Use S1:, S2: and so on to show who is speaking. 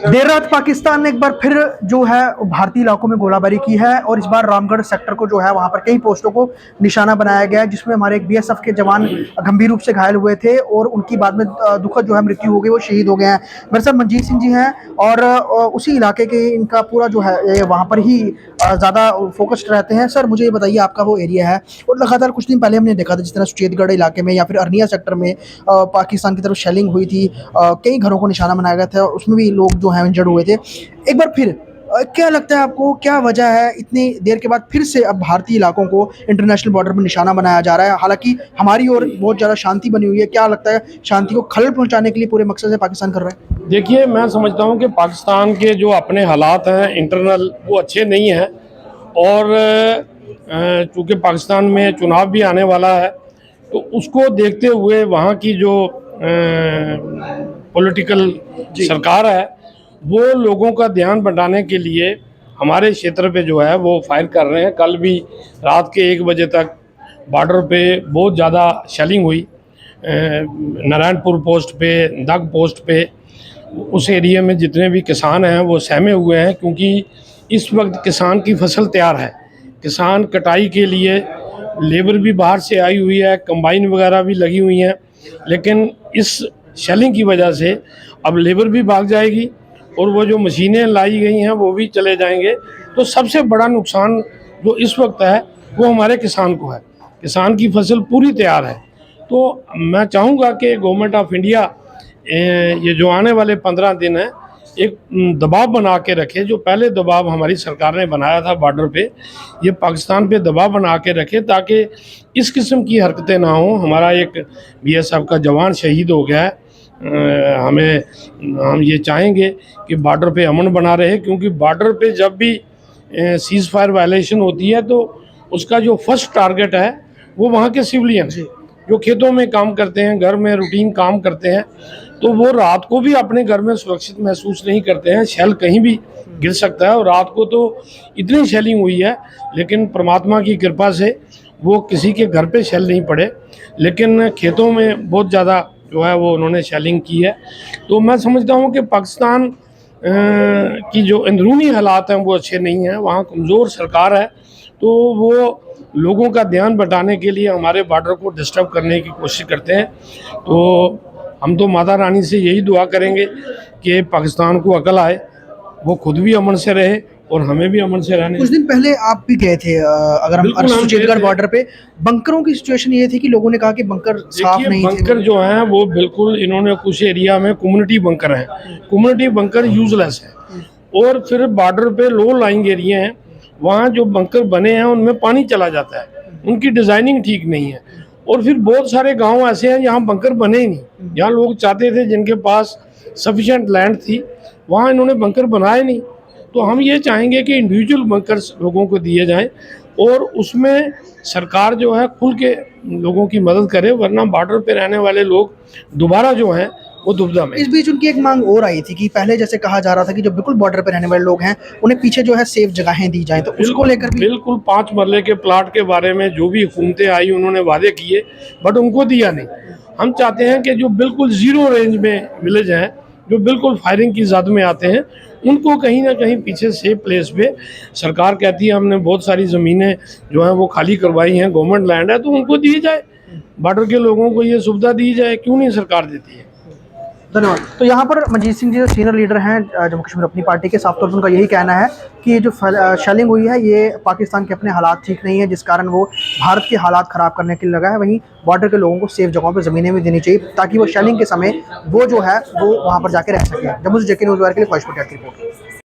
S1: देर रात पाकिस्तान ने एक बार फिर जो है भारतीय इलाकों में गोलाबारी की है और इस बार रामगढ़ सेक्टर को जो है वहां पर कई पोस्टों को निशाना बनाया गया है, जिसमें हमारे एक बीएसएफ के जवान गंभीर रूप से घायल हुए थे और उनकी बाद में दुखद जो है मृत्यु हो गई, वो शहीद हो गए हैं। मेरे साथ मनजीत सिंह जी हैं और उसी इलाके के इनका पूरा जो है वहाँ पर ही ज़्यादा फोकस्ड रहते हैं। सर मुझे ये बताइए, आपका वो एरिया है और लगातार कुछ दिन पहले हमने देखा था जिस तरह सुचेतगढ़ इलाके में या फिर अरनिया सेक्टर में पाकिस्तान की तरफ शेलिंग हुई थी, कई घरों को निशाना बनाया गया था, उसमें भी लोग जो हैं इंजर्ड हुए थे। एक बार फिर क्या लगता है आपको, क्या वजह है इतनी देर के बाद फिर से अब भारतीय इलाकों को इंटरनेशनल बॉर्डर पर निशाना बनाया जा रहा है? हालांकि हमारी ओर बहुत ज़्यादा शांति बनी हुई है, क्या लगता है शांति को खलल पहुंचाने के लिए पूरे मकसद से पाकिस्तान कर रहा है?
S2: देखिए, मैं समझता हूं कि पाकिस्तान के जो अपने हालात हैं इंटरनल, वो अच्छे नहीं हैं। और चूँकि पाकिस्तान में चुनाव भी आने वाला है, तो उसको देखते हुए वहाँ की जो पॉलिटिकल सरकार है, वो लोगों का ध्यान बटाने के लिए हमारे क्षेत्र पे जो है वो फायर कर रहे हैं। कल भी रात के 1 बजे तक बॉर्डर पे बहुत ज़्यादा शेलिंग हुई। नारायणपुर पोस्ट पे, दग पोस्ट पे, उस एरिया में जितने भी किसान हैं वो सहमे हुए हैं, क्योंकि इस वक्त किसान की फसल तैयार है। किसान कटाई के लिए लेबर भी बाहर से आई हुई है, कंबाइन वगैरह भी लगी हुई हैं, लेकिन इस शेलिंग की वजह से अब लेबर भी भाग जाएगी और वो जो मशीनें लाई गई हैं वो भी चले जाएंगे। तो सबसे बड़ा नुकसान जो इस वक्त है वो हमारे किसान को है। किसान की फसल पूरी तैयार है। तो मैं चाहूँगा कि गवर्नमेंट ऑफ इंडिया ये जो आने वाले 15 दिन हैं एक दबाव बना के रखे। जो पहले दबाव हमारी सरकार ने बनाया था बॉर्डर पे, ये पाकिस्तान पे दबाव बना के रखे ताकि इस किस्म की हरकतें ना हों। हमारा एक बीएसएफ का जवान शहीद हो गया है। हम ये चाहेंगे कि बॉर्डर पे अमन बना रहे, क्योंकि बॉर्डर पे जब भी सीज़ फायर वायलेशन होती है तो उसका जो फर्स्ट टारगेट है वो वहाँ के सिविलियन जो खेतों में काम करते हैं, घर में रूटीन काम करते हैं, तो वो रात को भी अपने घर में सुरक्षित महसूस नहीं करते हैं। शेल कहीं भी गिर सकता है और रात को तो इतनी शेलिंग हुई है, लेकिन परमात्मा की कृपा से वो किसी के घर पे शेल नहीं पड़े, लेकिन खेतों में बहुत ज़्यादा जो है वो उन्होंने शेलिंग की है। तो मैं समझता हूँ कि पाकिस्तान की जो अंदरूनी हालात हैं वो अच्छे नहीं हैं, वहाँ कमज़ोर सरकार है, तो वो लोगों का ध्यान बटाने के लिए हमारे बॉर्डर को डिस्टर्ब करने की कोशिश करते हैं। तो हम तो माता रानी से यही दुआ करेंगे कि पाकिस्तान को अकल आए, वो खुद भी अमन से रहे और हमें भी अमन से रहने।
S1: कुछ दिन पहले आप भी गए थे, अगर हम सुचेतगढ़ बॉर्डर पे, बंकरों की सिचुएशन ये थी कि लोगों ने कहा कि बंकर साफ नहीं थे।
S2: बंकर जो हैं वो बिल्कुल, इन्होंने कुछ एरिया में कम्युनिटी बंकर हैं। कम्युनिटी बंकर यूजलेस है। और फिर बॉर्डर पे लो लाइंग एरिया हैं, वहाँ जो बंकर बने हैं उनमें पानी चला जाता है, उनकी डिज़ाइनिंग ठीक नहीं है। और फिर बहुत सारे गांव ऐसे हैं जहाँ बंकर बने ही नहीं, जहाँ लोग चाहते थे, जिनके पास सफिशिएंट लैंड थी, वहाँ इन्होंने बंकर बनाए नहीं। तो हम ये चाहेंगे कि इंडिविजुअल बंकर्स लोगों को दिए जाएं और उसमें सरकार जो है खुल के लोगों की मदद करे, वरना बॉर्डर पे रहने वाले लोग दोबारा जो हैं वो दुविधा में।
S1: इस बीच उनकी एक मांग और आई थी कि पहले जैसे कहा जा रहा था कि जो बिल्कुल बॉर्डर पे रहने वाले लोग हैं उन्हें पीछे जो है सेफ जगहें दी जाएं, तो उसको लेकर भी
S2: बिल्कुल 5 मरले के प्लाट के बारे में जो भी हुकूमतें आई उन्होंने वादे किए, बट उनको दिया नहीं। हम चाहते हैं कि जो बिल्कुल ज़ीरो रेंज में विलेज हैं, जो बिल्कुल फायरिंग की ज़द में आते हैं, उनको कहीं ना कहीं पीछे सेफ प्लेस पे सरकार कहती है हमने बहुत सारी ज़मीनें जो हैं वो खाली करवाई हैं, गवर्नमेंट लैंड है, तो उनको दी जाए। बॉर्डर के लोगों को ये सुविधा दी जाए, क्यों नहीं सरकार देती है?
S1: धन्यवाद। तो यहाँ पर मनजीत सिंह जी जो सीनियर लीडर हैं जम्मू कश्मीर अपनी पार्टी के, साफ तौर पर उनका यही कहना है कि ये जो शेलिंग हुई है ये पाकिस्तान के अपने हालात ठीक नहीं है, जिस कारण वो भारत के हालात ख़राब करने के लिए लगा है। वहीं बॉर्डर के लोगों को सेफ जगहों पर ज़मीनें भी देनी चाहिए ताकि वो शेलिंग के समय वो जो है वो वहाँ पर जाके रह सकें। जम्मू से जेके न्यूज़ वायर के लिए ख्वाहिश पटेल की रिपोर्ट।